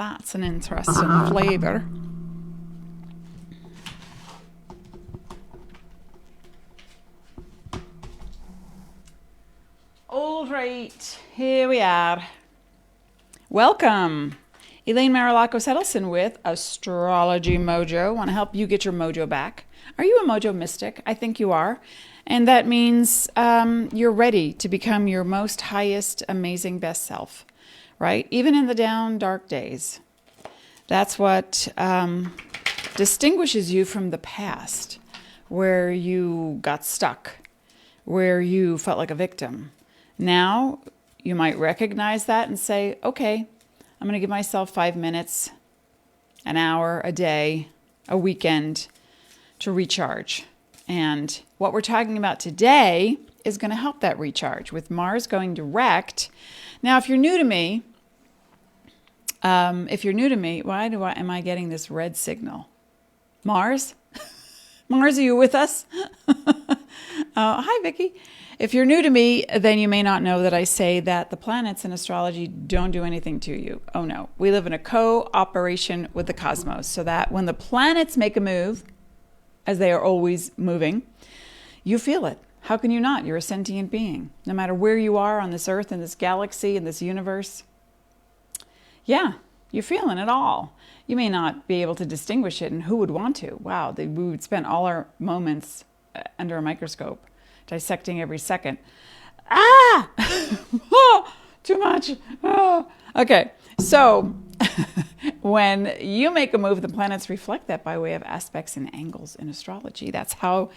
That's an interesting flavor. All right, here we are. Welcome. Elaine Marilacos Edelson with Astrology Mojo. Want to help you get your mojo back. Are you a mojo mystic? I think you are. And that means you're ready to become your most highest, amazing, best self, right? Even in the down, dark days. That's what distinguishes you from the past, where you got stuck, where you felt like a victim. Now, you might recognize that and say, okay, I'm going to give myself 5 minutes, an hour, a day, a weekend to recharge. And what we're talking about today is going to help that recharge with Mars going direct. Now, if you're new to me, why am I getting this red signal? Mars? Mars, are you with us? Hi, Vicki. If you're new to me, then you may not know that I say that the planets in astrology don't do anything to you. Oh no, we live in a cooperation with the cosmos, so that when the planets make a move, as they are always moving, you feel it. How can you not? You're a sentient being. No matter where you are on this earth, in this galaxy, in this universe, yeah, you're feeling it all. You may not be able to distinguish it, and who would want to? Wow, we would spend all our moments under a microscope, dissecting every second. Ah! Oh, too much. Oh. Okay, so when you make a move, the planets reflect that by way of aspects and angles in astrology. That's how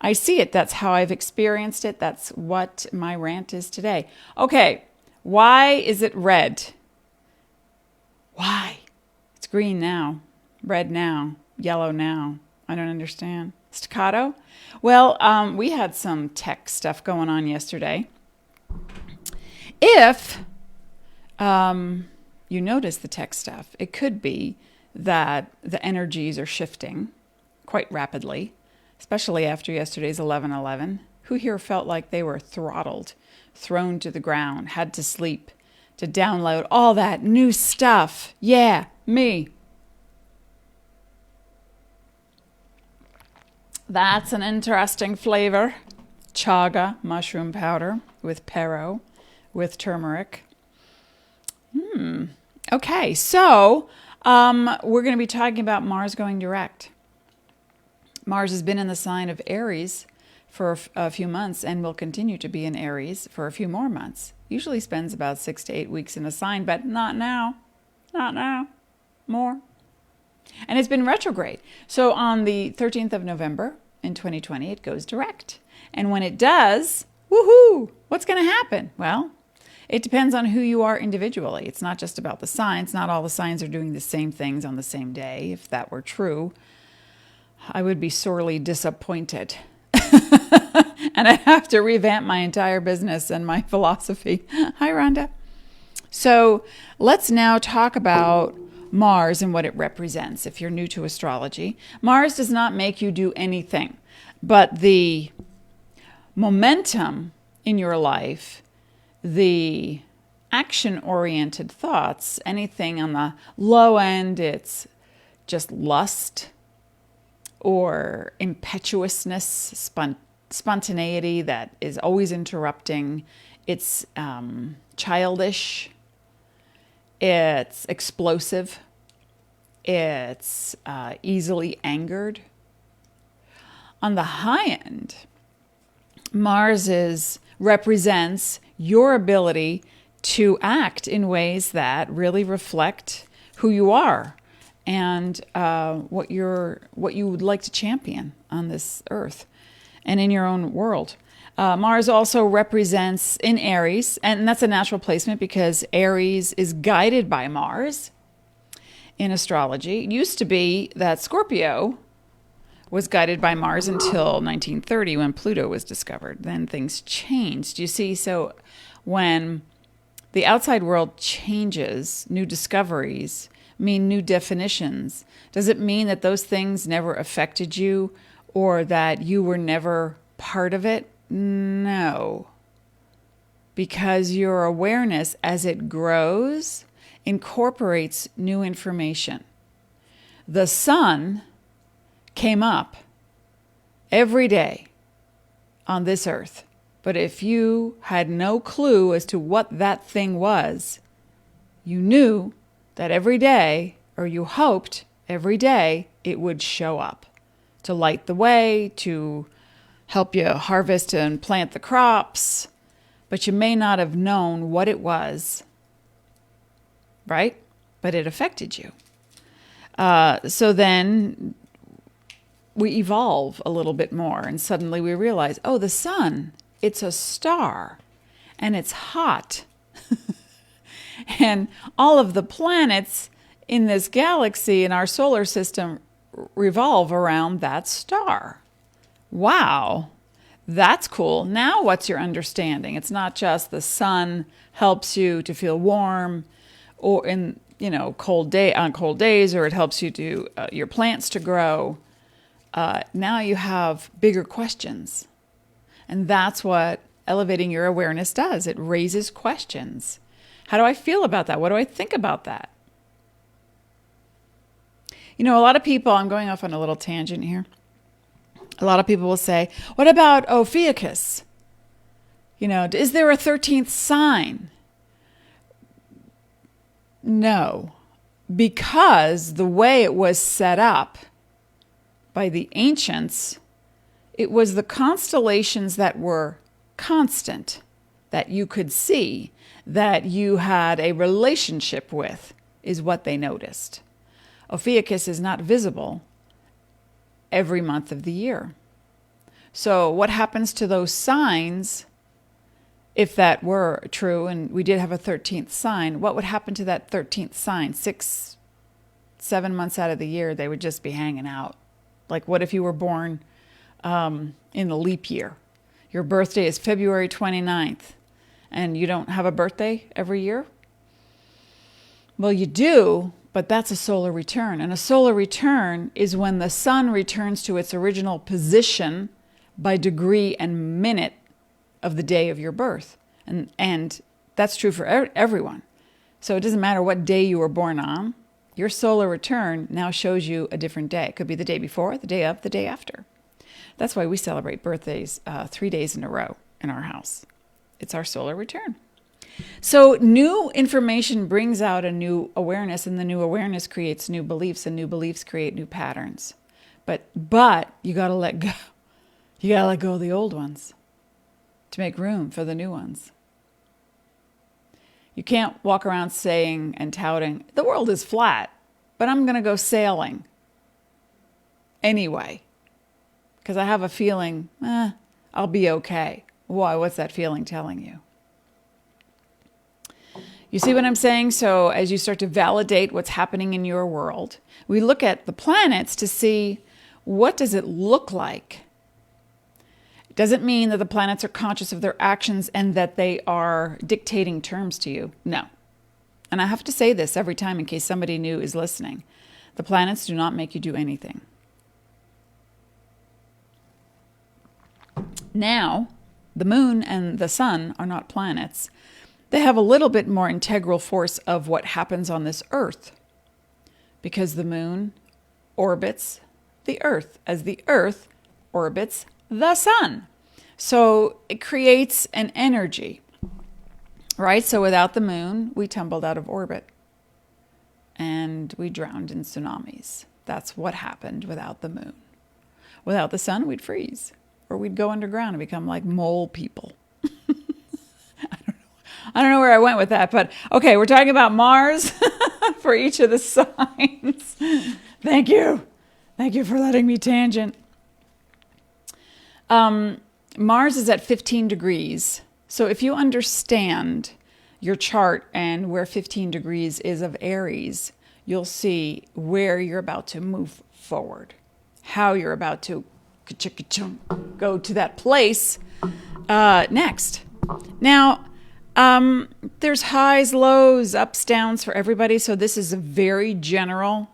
I see it. That's how I've experienced it. That's what my rant is today. Okay, why is it red? Why? It's green now, red now, yellow now. I don't understand. Staccato? Well, we had some tech stuff going on yesterday. If you notice the tech stuff, it could be that the energies are shifting quite rapidly, especially after yesterday's 11/11. Who here felt like they were throttled, thrown to the ground, had to sleep to download all that new stuff? Yeah, me. That's an interesting flavor. Chaga mushroom powder with Pero, with turmeric. Okay, so we're going to be talking about Mars going direct. Mars has been in the sign of Aries for a few months and will continue to be in Aries for a few more months. Usually spends about 6 to 8 weeks in a sign, but not now. Not now. More. And it's been retrograde. So on the 13th of November in 2020, it goes direct. And when it does, woohoo, what's going to happen? Well, it depends on who you are individually. It's not just about the signs. Not all the signs are doing the same things on the same day. If that were true, I would be sorely disappointed. And I'd have to revamp my entire business and my philosophy. Hi, Rhonda. So let's now talk about Mars and what it represents. If you're new to astrology, Mars does not make you do anything, but the momentum in your life, the action-oriented thoughts, anything on the low end, it's just lust or impetuousness, spontaneity that is always interrupting. It's childish. It's explosive. It's easily angered. On the high end, Mars represents your ability to act in ways that really reflect who you are and what you would like to champion on this earth and in your own world. Mars also represents in Aries, and that's a natural placement because Aries is guided by Mars in astrology. It used to be that Scorpio was guided by Mars until 1930 when Pluto was discovered. Then things changed. You see, so when the outside world changes, new discoveries mean new definitions. Does it mean that those things never affected you or that you were never part of it? No. Because your awareness, as it grows, incorporates new information. The sun came up every day on this earth. But if you had no clue as to what that thing was, you knew that every day, or you hoped every day, it would show up to light the way, to help you harvest and plant the crops, but you may not have known what it was, right? But it affected you. So then we evolve a little bit more, and suddenly we realize, oh, the sun, it's a star, and it's hot. And all of the planets in this galaxy, in our solar system, revolve around that star. Wow, that's cool. Now what's your understanding? It's not just the sun helps you to feel warm, or in on cold days, or it helps you to your plants to grow. Now you have bigger questions. And that's what elevating your awareness does. It raises questions. How do I feel about that? What do I think about that? A lot of people, I'm going off on a little tangent here. A lot of people will say, what about Ophiuchus? Is there a 13th sign? No, because the way it was set up by the ancients, it was the constellations that were constant, that you could see, that you had a relationship with, is what they noticed. Ophiuchus is not visible every month of the year. So what happens to those signs, if that were true, and we did have a 13th sign, what would happen to that 13th sign? 6, 7 months out of the year, they would just be hanging out. Like, what if you were born in the leap year? Your birthday is February 29th, and you don't have a birthday every year? Well, you do, but that's a solar return. And a solar return is when the sun returns to its original position by degree and minute of the day of your birth. And that's true for everyone. So it doesn't matter what day you were born on. Your solar return now shows you a different day. It could be the day before, the day of, the day after. That's why we celebrate birthdays 3 days in a row in our house. It's our solar return. So new information brings out a new awareness, and the new awareness creates new beliefs, and new beliefs create new patterns. But you got to let go. You got to let go of the old ones to make room for the new ones. You can't walk around saying and touting, the world is flat, but I'm going to go sailing anyway, because I have a feeling, I'll be okay. Why? What's that feeling telling you? You see what I'm saying? So as you start to validate what's happening in your world, we look at the planets to see, what does it look like? It doesn't mean that the planets are conscious of their actions and that they are dictating terms to you. No. And I have to say this every time in case somebody new is listening. The planets do not make you do anything. Now, the moon and the sun are not planets. They have a little bit more integral force of what happens on this earth, because the moon orbits the earth as the earth orbits the sun. So it creates an energy, right? So without the moon, we tumbled out of orbit and we drowned in tsunamis. That's what happened without the moon. Without the sun, we'd freeze, or we'd go underground and become like mole people. I don't know where I went with that, but okay, we're talking about Mars for each of the signs. Thank you. Thank you for letting me tangent. Mars is at 15 degrees. So if you understand your chart and where 15 degrees is of Aries, you'll see where you're about to move forward, how you're about to go to that place next. Now, there's highs, lows, ups, downs for everybody. So this is a very general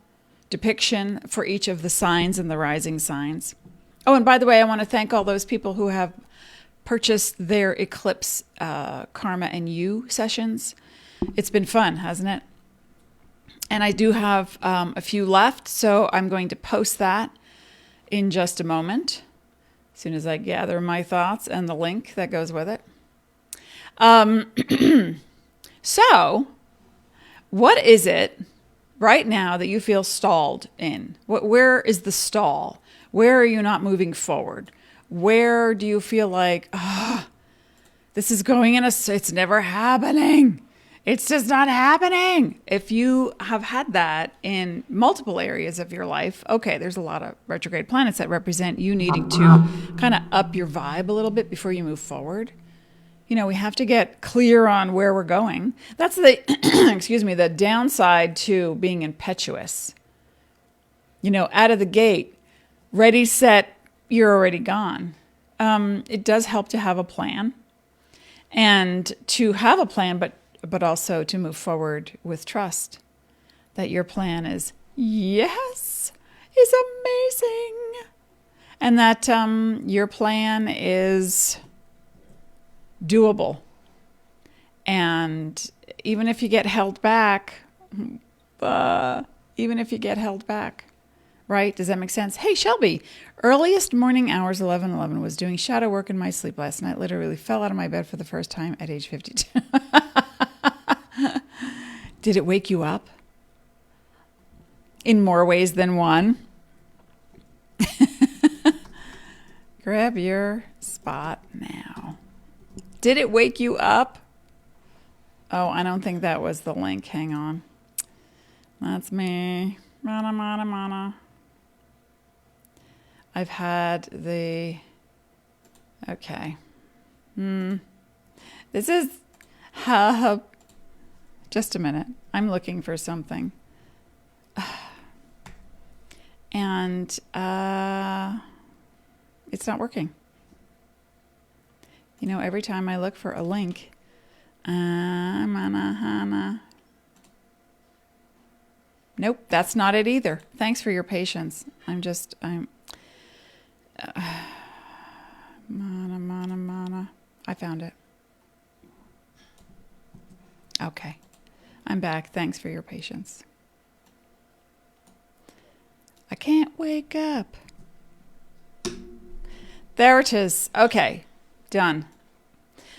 depiction for each of the signs and the rising signs. Oh, and by the way, I want to thank all those people who have purchased their Eclipse Karma and You sessions. It's been fun, hasn't it? And I do have a few left, so I'm going to post that in just a moment, as soon as I gather my thoughts and the link that goes with it. So, what is it right now that you feel stalled in? Where is the stall? Where are you not moving forward? Where do you feel like, this is going it's never happening. It's just not happening. If you have had that in multiple areas of your life, okay, there's a lot of retrograde planets that represent you needing to kind of up your vibe a little bit before you move forward. You know, we have to get clear on where we're going. That's the, the downside to being impetuous. You know, out of the gate, ready, set, you're already gone. It does help to have a plan. And to have a plan, but also to move forward with trust that your plan is amazing. And that your plan is doable. And even if you get held back, right? Does that make sense? Hey, Shelby, earliest morning hours, 11:11, was doing shadow work in my sleep last night. Literally fell out of my bed for the first time at age 52. Did it wake you up? In more ways than one? Grab your spot now. Did it wake you up? Oh, I don't think that was the link. Hang on. That's me. Mana. I've had the... Okay. This is... Just a minute. I'm looking for something. And it's not working. You know, every time I look for a link, nope, that's not it either. Thanks for your patience. Mana. I found it. Okay. I'm back. Thanks for your patience. I can't wake up. There it is. Okay. Done.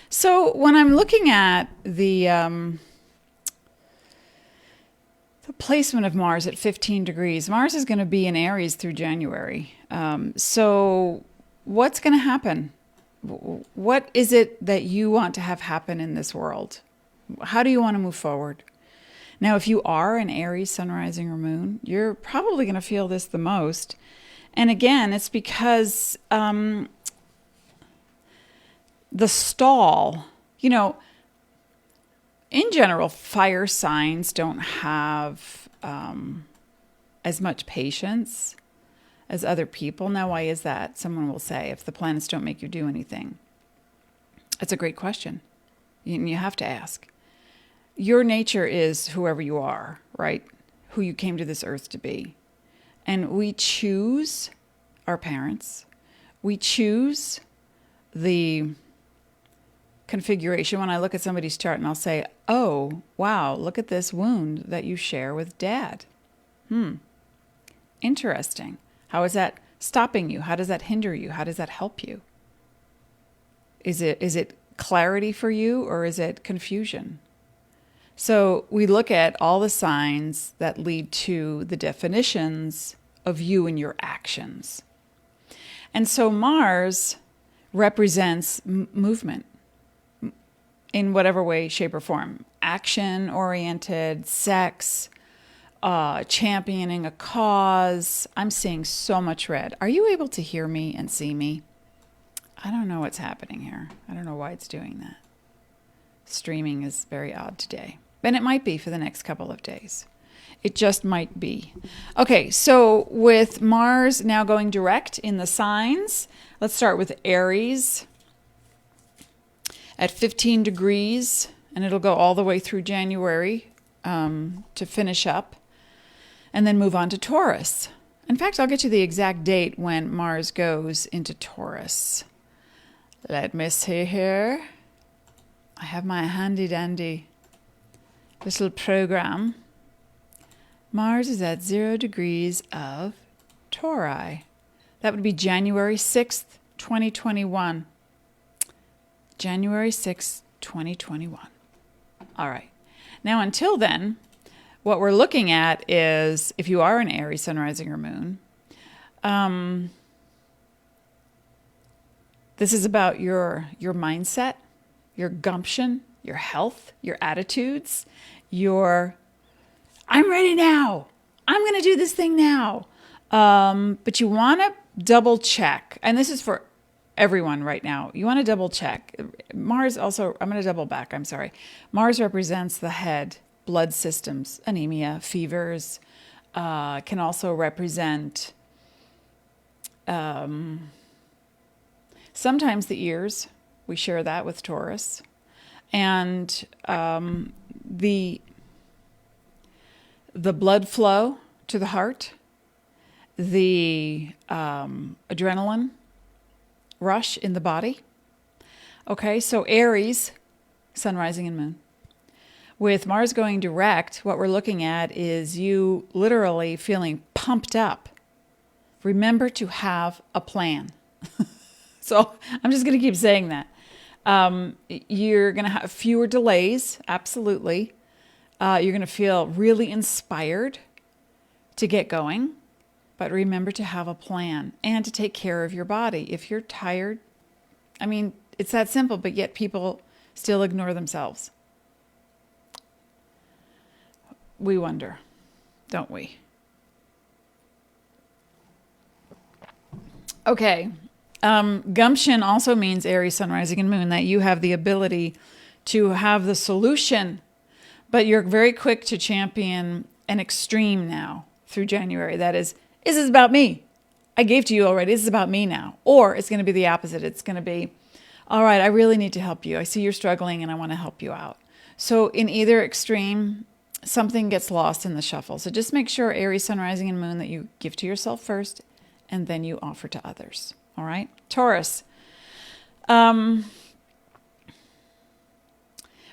So when I'm looking at the placement of Mars at 15 degrees, Mars is going to be in Aries through January. So what's going to happen? What is it that you want to have happen in this world? How do you want to move forward? Now, if you are an Aries sun, rising, or moon, you're probably going to feel this the most. And again, it's because the stall, you know, in general, fire signs don't have as much patience as other people. Now, why is that? Someone will say, if the planets don't make you do anything. It's a great question. You have to ask. Your nature is whoever you are, right? Who you came to this earth to be. And we choose our parents. We choose the configuration. When I look at somebody's chart and I'll say, oh, wow, look at this wound that you share with dad. Interesting. How is that stopping you? How does that hinder you? How does that help you? Is it clarity for you, or is it confusion? So we look at all the signs that lead to the definitions of you and your actions. And so Mars represents movement in whatever way, shape, or form. Action-oriented, sex, championing a cause. I'm seeing so much red. Are you able to hear me and see me? I don't know what's happening here. I don't know why it's doing that. Streaming is very odd today. And it might be for the next couple of days. It just might be. Okay, so with Mars now going direct in the signs, let's start with Aries at 15 degrees, and it'll go all the way through January to finish up, and then move on to Taurus. In fact, I'll get you the exact date when Mars goes into Taurus. Let me see here. I have my handy-dandy little program Mars is at 0 degrees of Tauri. That would be January 6th, 2021. January 6th, 2021. All right. Now, until then, what we're looking at is, if you are an Aries, sun, rising, or moon, this is about your mindset, your gumption, your health, your attitudes, I'm ready now. I'm going to do this thing now. But you want to double check. And this is for everyone right now. You want to double check. Mars also, I'm going to double back. I'm sorry. Mars represents the head, blood systems, anemia, fevers, can also represent sometimes the ears. We share that with Taurus. And the blood flow to the heart, the adrenaline rush in the body. Okay, so Aries, sun, rising, and moon. With Mars going direct, what we're looking at is you literally feeling pumped up. Remember to have a plan. So I'm just going to keep saying that. You're going to have fewer delays, absolutely. You're going to feel really inspired to get going. But remember to have a plan and to take care of your body. If you're tired, I mean, it's that simple, but yet people still ignore themselves. We wonder, don't we? Okay. Gumption also means Aries, sun, rising, and moon, that you have the ability to have the solution, but you're very quick to champion an extreme now through January. That is, this is about me. I gave to you already. This is about me now. Or it's going to be the opposite. It's going to be, all right, I really need to help you. I see you're struggling and I want to help you out. So in either extreme, something gets lost in the shuffle. So just make sure, Aries, sun, rising, and moon, that you give to yourself first and then you offer to others. All right? Taurus.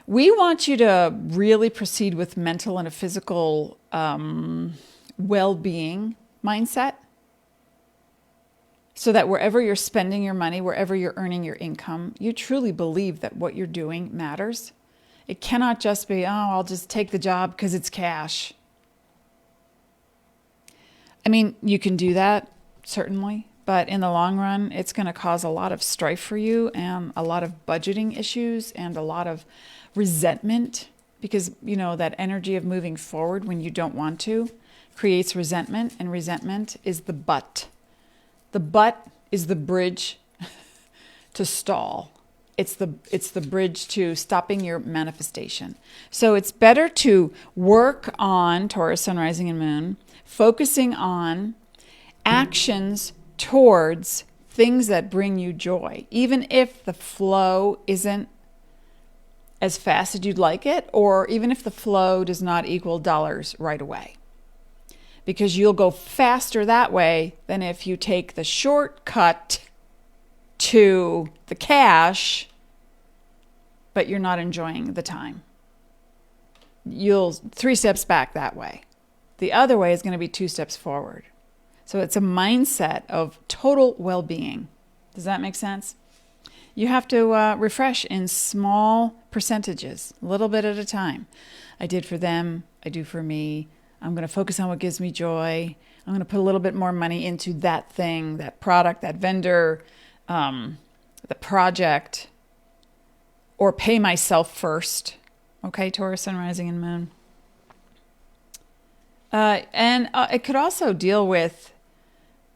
We want you to really proceed with mental and a physical well-being mindset, so that wherever you're spending your money, wherever you're earning your income, you truly believe that what you're doing matters. It cannot just be, oh, I'll just take the job because it's cash. I mean, you can do that, certainly, but in the long run, it's going to cause a lot of strife for you and a lot of budgeting issues and a lot of resentment, because, you know, that energy of moving forward when you don't want to creates resentment, and resentment is the butt. The butt is the bridge to stall. It's the bridge to stopping your manifestation. So it's better to work on Taurus, sun, rising, and moon, focusing on actions towards things that bring you joy, even if the flow isn't as fast as you'd like it, or even if the flow does not equal dollars right away. Because you'll go faster that way than if you take the shortcut to the cash, but you're not enjoying the time. You'll 3 steps back that way. The other way is going to be 2 steps forward. So it's a mindset of total well-being. Does that make sense? You have to refresh in small percentages, a little bit at a time. I did for them, I do for me. I'm going to focus on what gives me joy. I'm going to put a little bit more money into that thing, that product, that vendor, the project, or pay myself first. Okay, Taurus, sun, rising, and moon. And it could also deal with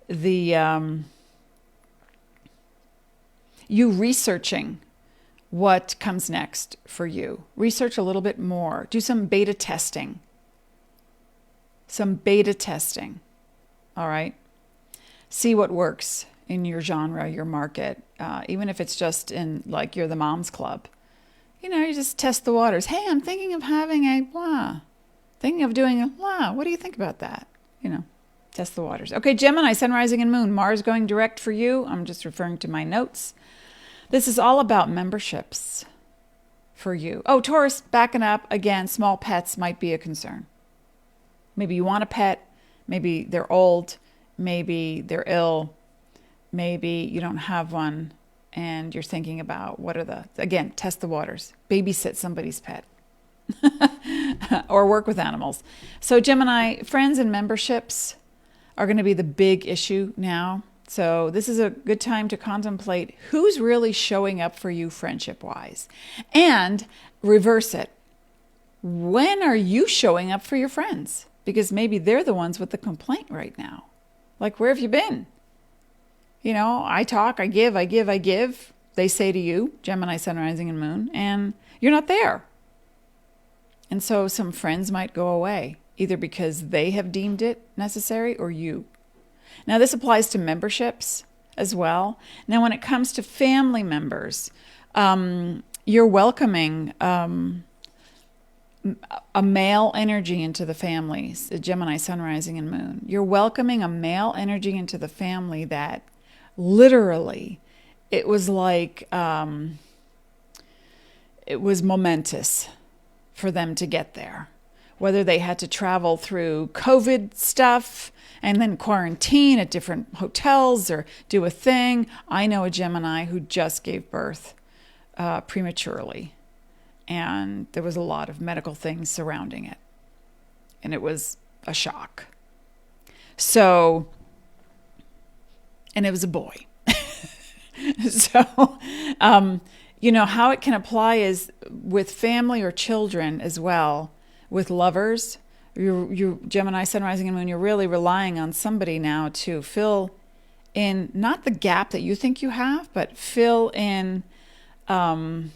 the you researching what comes next for you. Research a little bit more. Do some beta testing. All right? See what works in your genre, your market, even if it's just in, like, you're the mom's club. You know, you just test the waters. Hey, I'm thinking of having a blah. Thinking of doing a blah. What do you think about that? You know, test the waters. Okay, Gemini, sun, rising, and moon. Mars going direct for you. I'm just referring to my notes. This is all about memberships for you. Oh, Taurus, backing up again, small pets might be a concern. Maybe you want a pet. Maybe they're old. Maybe they're ill. Maybe you don't have one and you're thinking about again, test the waters. Babysit somebody's pet or work with animals. So Gemini, friends and memberships are going to be the big issue now. So this is a good time to contemplate who's really showing up for you friendship-wise. And reverse it. When are you showing up for your friends? Because maybe they're the ones with the complaint right now. Like, where have you been? I talk, I give. They say to you, Gemini, Sun, Rising, and Moon, and you're not there. And so some friends might go away, either because they have deemed it necessary or you. Now, this applies to memberships as well. Now, when it comes to family members, you're welcoming a male energy into the families, Gemini, Sun, Rising, and Moon. You're welcoming a male energy into the family that literally, it was like, it was momentous for them to get there. Whether they had to travel through COVID stuff and then quarantine at different hotels or do a thing. I know a Gemini who just gave birth prematurely. And there was a lot of medical things surrounding it. And it was a shock. So, and it was a boy. So, how it can apply is with family or children as well, with lovers. You Gemini, Sun, Rising, and Moon, you're really relying on somebody now to fill in, not the gap that you think you have, but fill in an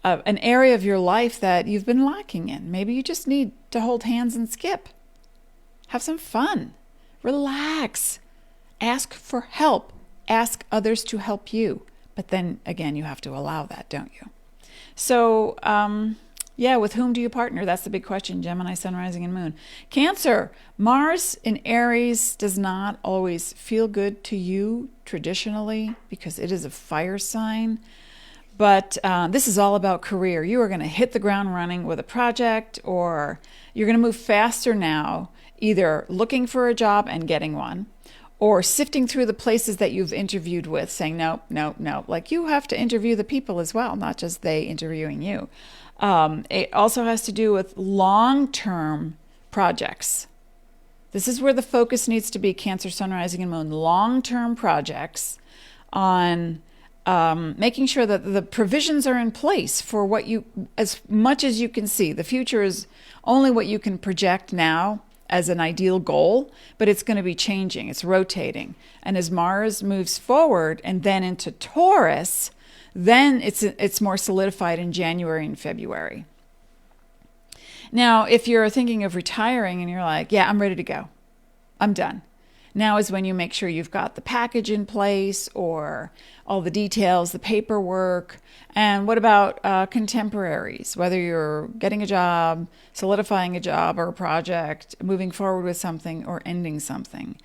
area of your life that you've been lacking in. Maybe you just need to hold hands and skip. Have some fun. Relax. Ask for help. Ask others to help you. But then again, you have to allow that, don't you? So, with whom do you partner? That's the big question. Gemini, Sun, Rising, and Moon. Cancer, Mars in Aries does not always feel good to you traditionally because it is a fire sign. But this is all about career. You are going to hit the ground running with a project, or you're going to move faster now, either looking for a job and getting one, or sifting through the places that you've interviewed with, saying, no. Like, you have to interview the people as well, not just they interviewing you. It also has to do with long-term projects. This is where the focus needs to be, Cancer, Sun, Rising, and Moon. Long-term projects on making sure that the provisions are in place for what you, as much as you can see. The future is only what you can project now as an ideal goal, but it's going to be changing. It's rotating. And as Mars moves forward and then into Taurus, then it's more solidified in January and February. Now, if you're thinking of retiring and you're like, yeah, I'm ready to go. I'm done. Now is when you make sure you've got the package in place or all the details, the paperwork. And what about contemporaries? Whether you're getting a job, solidifying a job or a project, moving forward with something or ending something.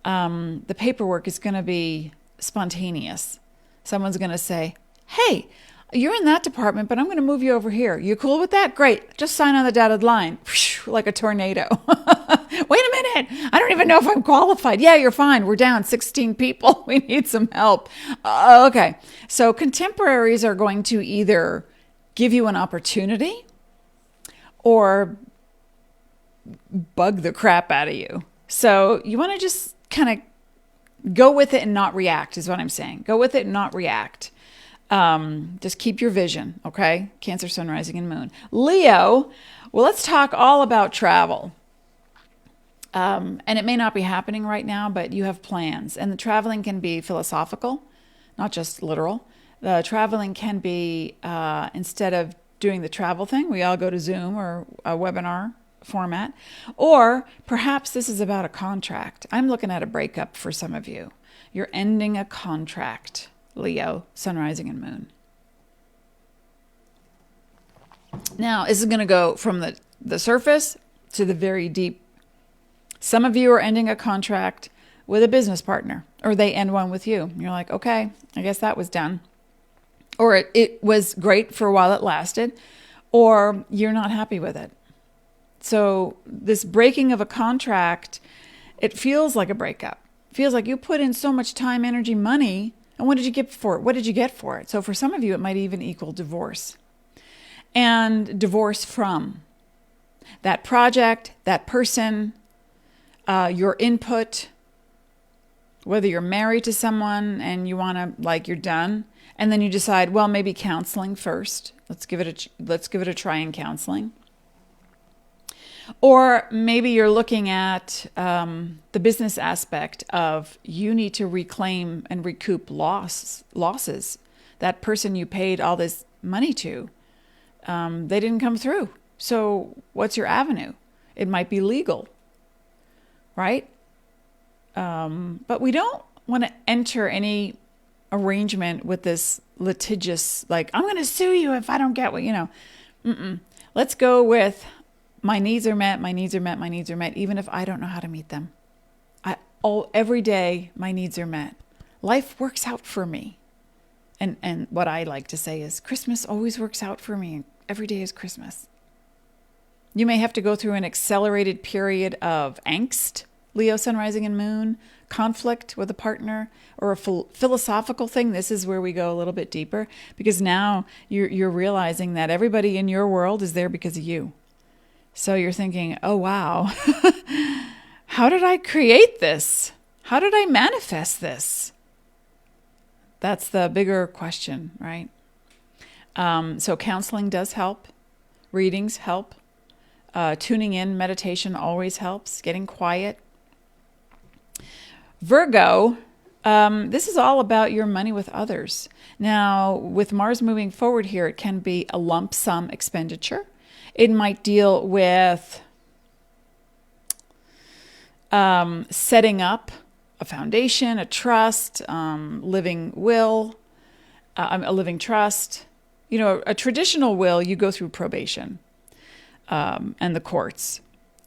The paperwork is going to be spontaneous. Someone's going to say, hey, you're in that department, but I'm going to move you over here. You cool with that? Great. Just sign on the dotted line. Like a tornado. Wait a minute. I don't even know if I'm qualified. Yeah, you're fine. We're down 16 people. We need some help. Okay. So contemporaries are going to either give you an opportunity or bug the crap out of you. So you want to just kind of go with it and not react is what I'm saying. Go with it and not react. Just keep your vision, okay? Cancer, Sun, Rising, and Moon. Leo, well, let's talk all about travel. And it may not be happening right now, but you have plans. And the traveling can be philosophical, not just literal. The traveling can be, instead of doing the travel thing, we all go to Zoom or a webinar format. Or perhaps this is about a contract. I'm looking at a breakup for some of you. You're ending a contract. Leo, Sun, Rising, and Moon. Now, this is going to go from the surface to the very deep. Some of you are ending a contract with a business partner, or they end one with you. You're like, okay, I guess that was done. Or it was great for a while it lasted, or you're not happy with it. So this breaking of a contract, it feels like a breakup. It feels like you put in so much time, energy, money, and what did you get for it? What did you get for it? So for some of you, it might even equal divorce. And divorce from that project, that person, your input, whether you're married to someone and you want to, like, you're done, and then you decide, well, maybe counseling first. Let's give it a try in counseling. Or maybe you're looking at the business aspect of you need to reclaim and recoup losses. That person you paid all this money to, they didn't come through. So what's your avenue? It might be legal, right? But we don't want to enter any arrangement with this litigious, like, I'm going to sue you if I don't get what, Let's go with my needs are met, my needs are met, my needs are met, even if I don't know how to meet them. Every day, my needs are met. Life works out for me. And what I like to say is Christmas always works out for me. Every day is Christmas. You may have to go through an accelerated period of angst, Leo, Sun, Rising, and Moon, conflict with a partner, or a philosophical thing. This is where we go a little bit deeper, because now you're realizing that everybody in your world is there because of you. So you're thinking, oh, wow, how did I create this? How did I manifest this? That's the bigger question, right? So counseling does help. Readings help. Tuning in, meditation always helps. Getting quiet. Virgo, this is all about your money with others. Now, with Mars moving forward here, it can be a lump sum expenditure. It might deal with setting up a foundation, a trust, living will, a living trust. A traditional will, you go through probation and the courts.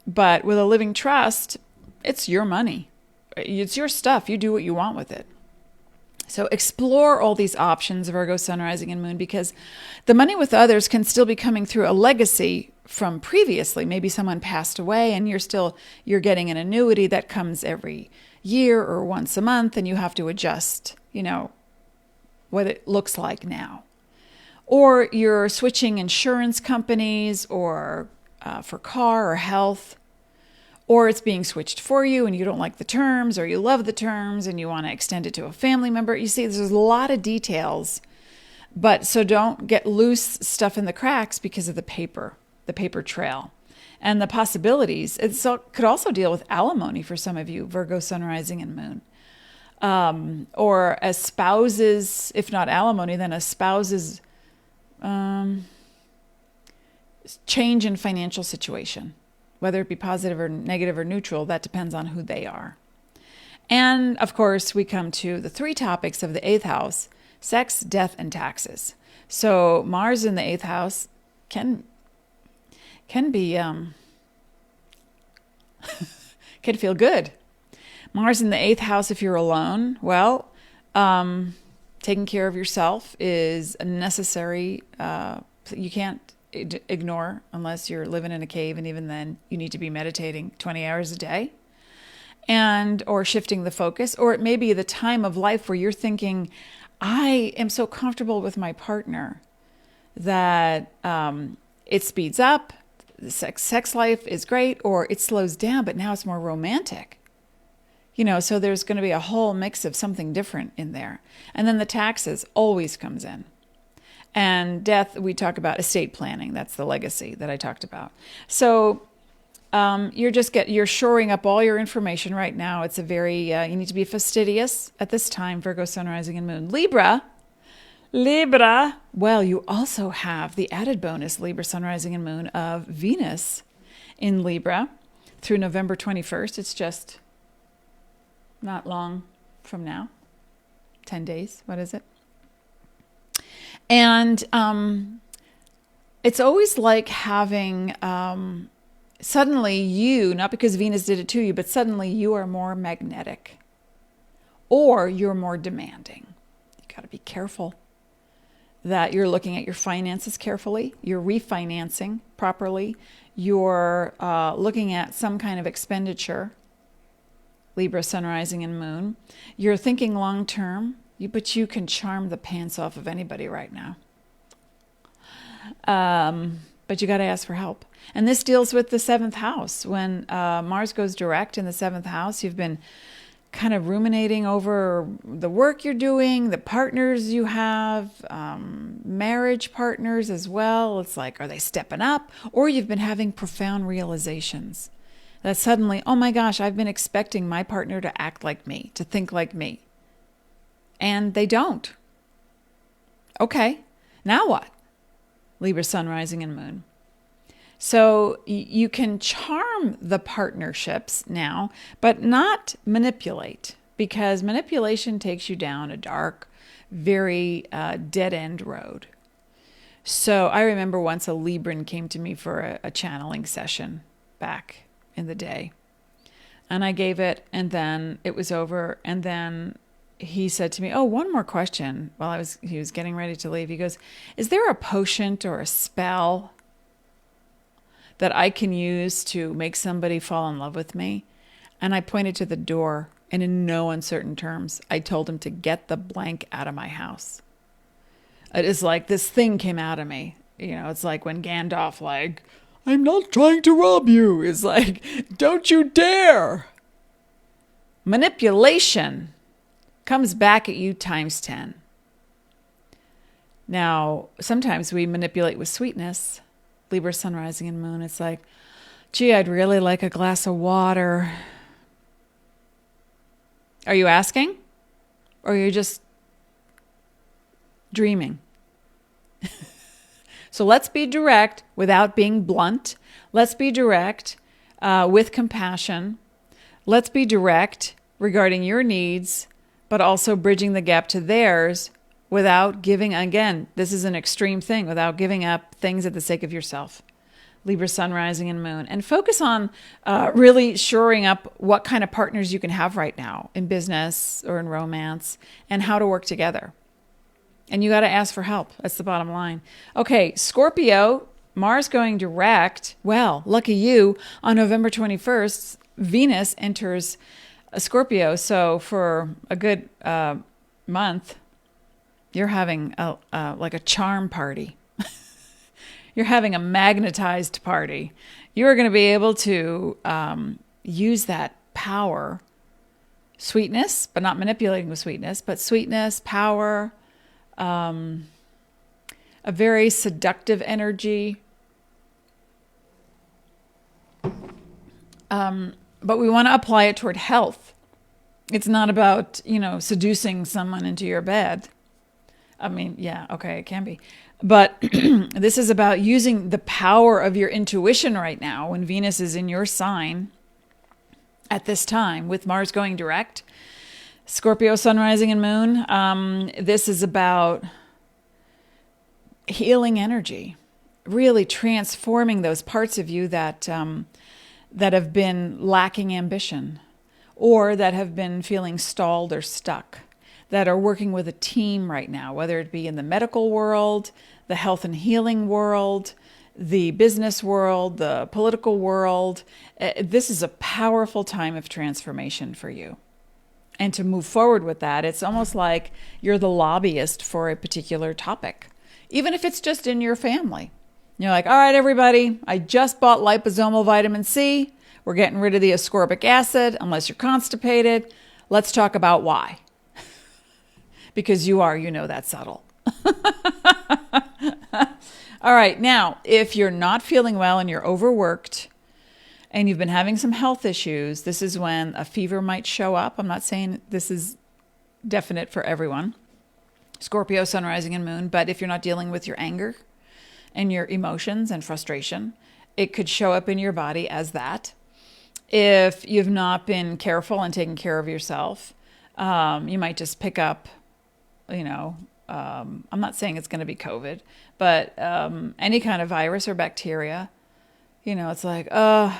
But with a living trust, it's your money. It's your stuff. You do what you want with it. So explore all these options, Virgo, Sun, Rising, and Moon, because the money with others can still be coming through a legacy from previously. Maybe someone passed away and you're getting an annuity that comes every year or once a month, and you have to adjust, what it looks like now. Or you're switching insurance companies or for car or health. Or it's being switched for you and you don't like the terms, or you love the terms and you want to extend it to a family member. You see, there's a lot of details, but so don't get loose stuff in the cracks because of the paper trail and the possibilities. It could also deal with alimony for some of you, Virgo, Sun, Rising, and Moon. Or a spouse's, if not alimony, then a spouse's change in financial situation. Whether it be positive or negative or neutral, that depends on who they are. And of course, we come to the three topics of the 8th house: sex, death, and taxes. So Mars in the 8th house can be can feel good. Mars in the 8th house, if you're alone, well, taking care of yourself is necessary. You can't ignore unless you're living in a cave, and even then you need to be meditating 20 hours a day or shifting the focus. Or it may be the time of life where you're thinking, I am so comfortable with my partner that it speeds up, the sex life is great, or it slows down, but now it's more romantic. So there's going to be a whole mix of something different in there. And then the taxes always comes in. And death, we talk about estate planning. That's the legacy that I talked about. So you're shoring up all your information right now. It's a very, you need to be fastidious at this time, Virgo, Sun, Rising, and Moon. Libra, well, you also have the added bonus, Libra, Sun, Rising, and Moon, of Venus in Libra through November 21st. It's just not long from now. 10 days. What is it? And it's always like having suddenly you, not because Venus did it to you, but suddenly you are more magnetic or you're more demanding. You got to be careful. that you're looking at your finances carefully, you're refinancing properly, you're looking at some kind of expenditure, Libra, sun, rising, and moon. You're thinking long term, but you can charm the pants off of anybody right now. But you got to ask for help. And this deals with the seventh house. When Mars goes direct in the seventh house, you've been kind of ruminating over the work you're doing, the partners you have, marriage partners as well. It's like, are they stepping up? Or you've been having profound realizations that suddenly, oh my gosh, I've been expecting my partner to act like me, to think like me. And they don't. Okay, now what? Libra, sun, rising, and moon. So you can charm the partnerships now, but not manipulate, because manipulation takes you down a dark, very dead-end road. So I remember once a Libran came to me for a channeling session back in the day. And I gave it, and then it was over, and then he said to me, oh, one more question, while he was getting ready to leave. He goes, is there a potion or a spell that I can use to make somebody fall in love with me? And I pointed to the door, and in no uncertain terms, I told him to get the blank out of my house. It is like this thing came out of me. You know, it's like when Gandalf, like, I'm not trying to rob you. It's like, don't you dare. Manipulation comes back at you times 10. Now, sometimes we manipulate with sweetness. Libra, sun, rising, and moon. It's like, gee, I'd really like a glass of water. Are you asking? Or are you just dreaming? So let's be direct without being blunt. Let's be direct with compassion. Let's be direct regarding your needs, but also bridging the gap to theirs without giving, again, this is an extreme thing, without giving up things at the sake of yourself. Libra, sun, rising, and moon. And focus on really shoring up what kind of partners you can have right now in business or in romance, and how to work together. And you got to ask for help. That's the bottom line. Okay, Scorpio, Mars going direct. Well, lucky you, on November 21st, Venus enters Scorpio. So for a good month, you're having like a charm party. You're having a magnetized party. You're going to be able to use that power, sweetness, but not manipulating with sweetness, but sweetness, power, a very seductive energy. But we want to apply it toward health. It's not about, seducing someone into your bed. I mean, yeah, okay, it can be. But this is about using the power of your intuition right now when Venus is in your sign at this time with Mars going direct. Scorpio, sun, rising, and moon. This is about healing energy, really transforming those parts of you that have been lacking ambition, or that have been feeling stalled or stuck, that are working with a team right now, whether it be in the medical world, the health and healing world, the business world, the political world. This is a powerful time of transformation for you. And to move forward with that, it's almost like you're the lobbyist for a particular topic, even if it's just in your family. You're like, all right, everybody, I just bought liposomal vitamin C. We're getting rid of the ascorbic acid, unless you're constipated. Let's talk about why. Because that's subtle. All right, now, if you're not feeling well and you're overworked and you've been having some health issues, this is when a fever might show up. I'm not saying this is definite for everyone. Scorpio, sun, rising, and moon. But if you're not dealing with your anger and your emotions and frustration, it could show up in your body as that. If you've not been careful and taking care of yourself, you might just pick up, I'm not saying it's going to be COVID, but any kind of virus or bacteria. It's like, I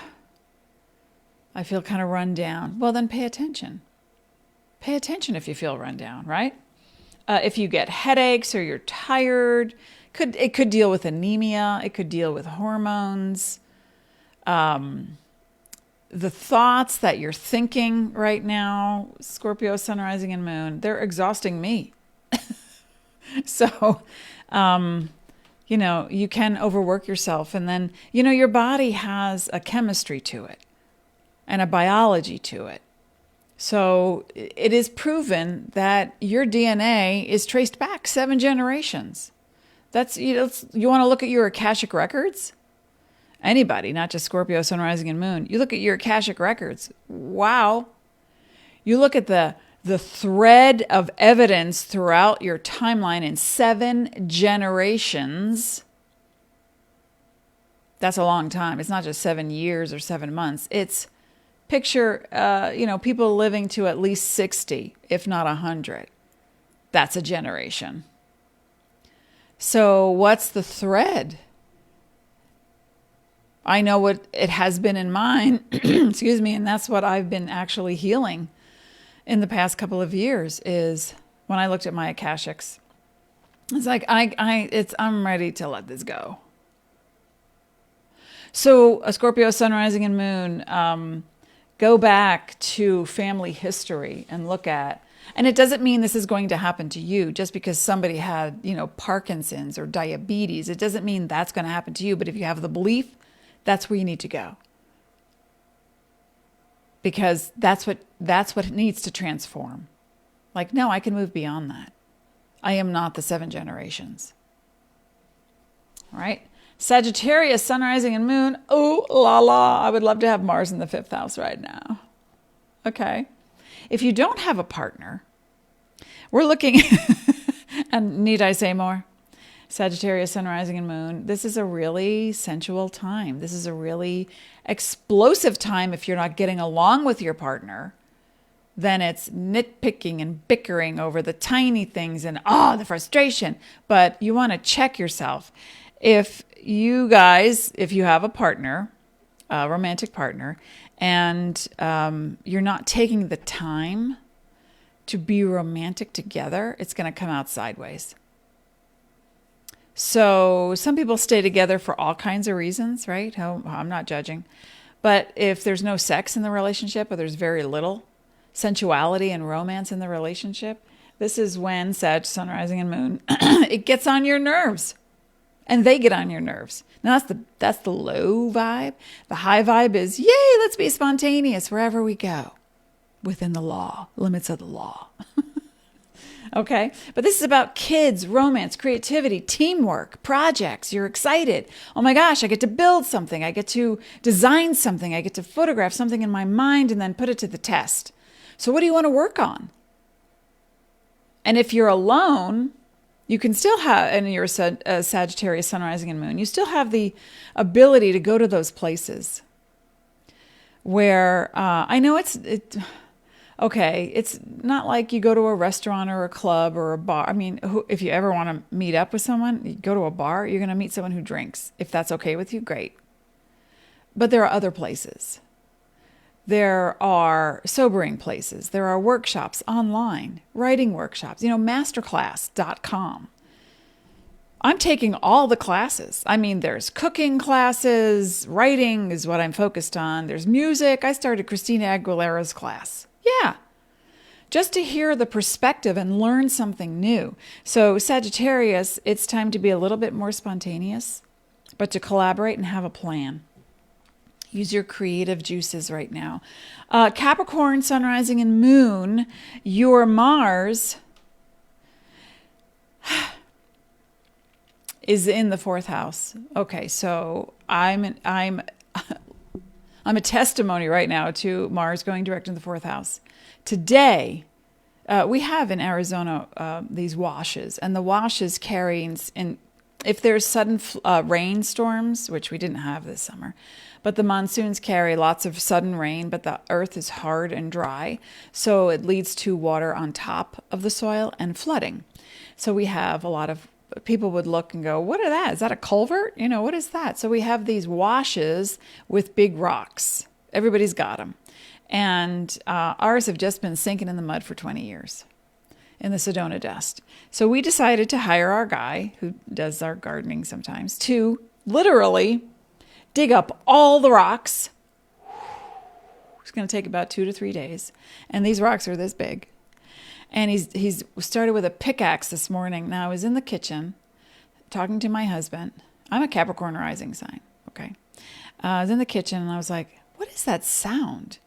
feel kind of run down. Well, then pay attention. Pay attention if you feel run down, right? If you get headaches or you're tired, it could deal with anemia. It could deal with hormones. The thoughts that you're thinking right now, Scorpio, Sun, Rising, and Moon, they're exhausting me. So, you can overwork yourself. And then, your body has a chemistry to it and a biology to it. So it is proven that your DNA is traced back 7 generations. That's, you want to look at your Akashic records? Anybody, not just Scorpio, Sun, Rising, and Moon. You look at your Akashic records. Wow. You look at the thread of evidence throughout your timeline in 7 generations. That's a long time. It's not just 7 years or 7 months. It's picture, people living to at least 60, if not 100. That's a generation. So what's the thread? I know what it has been in mine, excuse me, and that's what I've been actually healing in the past couple of years is when I looked at my Akashics. It's like I'm ready to let this go. So a Scorpio, Sun, Rising, and Moon, go back to family history and look at, and it doesn't mean this is going to happen to you just because somebody had, Parkinson's or diabetes. It doesn't mean that's going to happen to you. But if you have the belief, that's where you need to go. Because that's what needs to transform. Like, no, I can move beyond that. I am not the 7 generations. All right. Sagittarius, Sun, Rising, and Moon. Oh, la la. I would love to have Mars in the 5th house right now. Okay. If you don't have a partner, we're looking, and need I say more? Sagittarius, Sun, Rising, and Moon. This is a really sensual time. This is a really explosive time if you're not getting along with your partner. Then it's nitpicking and bickering over the tiny things and the frustration. But you want to check yourself. If you have a partner, a romantic partner, and you're not taking the time to be romantic together, it's going to come out sideways. So some people stay together for all kinds of reasons, right? I'm not judging. But if there's no sex in the relationship or there's very little sensuality and romance in the relationship, this is when Sag, Sun, Rising, and Moon, it gets on your nerves. And they get on your nerves. Now that's the low vibe. The high vibe is, yay, let's be spontaneous wherever we go. Within the law, limits of the law. Okay? But this is about kids, romance, creativity, teamwork, projects. You're excited. Oh my gosh, I get to build something. I get to design something. I get to photograph something in my mind and then put it to the test. So what do you want to work on? And if you're alone, you can still have, and you're a Sagittarius, Sun, Rising, and Moon, you still have the ability to go to those places where I know it's not like you go to a restaurant or a club or a bar. I mean, if you ever want to meet up with someone, you go to a bar, you're going to meet someone who drinks. If that's okay with you, great. But there are other places. There are sobering places. There are workshops online, writing workshops, masterclass.com. I'm taking all the classes. I mean, there's cooking classes, writing is what I'm focused on. There's music. I started Christina Aguilera's class. Yeah. Just to hear the perspective and learn something new. So Sagittarius, it's time to be a little bit more spontaneous, but to collaborate and have a plan. Use your creative juices right now. Capricorn, Sun, Rising, and Moon, your Mars is in the 4th house. Okay, so I'm a testimony right now to Mars going direct in the 4th house. Today, we have in Arizona these washes, and the washes carry if there's sudden rainstorms, which we didn't have this summer, but the monsoons carry lots of sudden rain, but the earth is hard and dry, so it leads to water on top of the soil and flooding. So we have a lot of people would look and go, what is that? Is that a culvert? What is that? So we have these washes with big rocks. Everybody's got them. And ours have just been sinking in the mud for 20 years. in the Sedona dust. So we decided to hire our guy who does our gardening sometimes to literally dig up all the rocks. It's going to take about 2 to 3 days. And these rocks are this big. And he's started with a pickaxe this morning. Now I was in the kitchen talking to my husband. I'm a Capricorn rising sign. Okay. I was in the kitchen and I was like, what is that sound?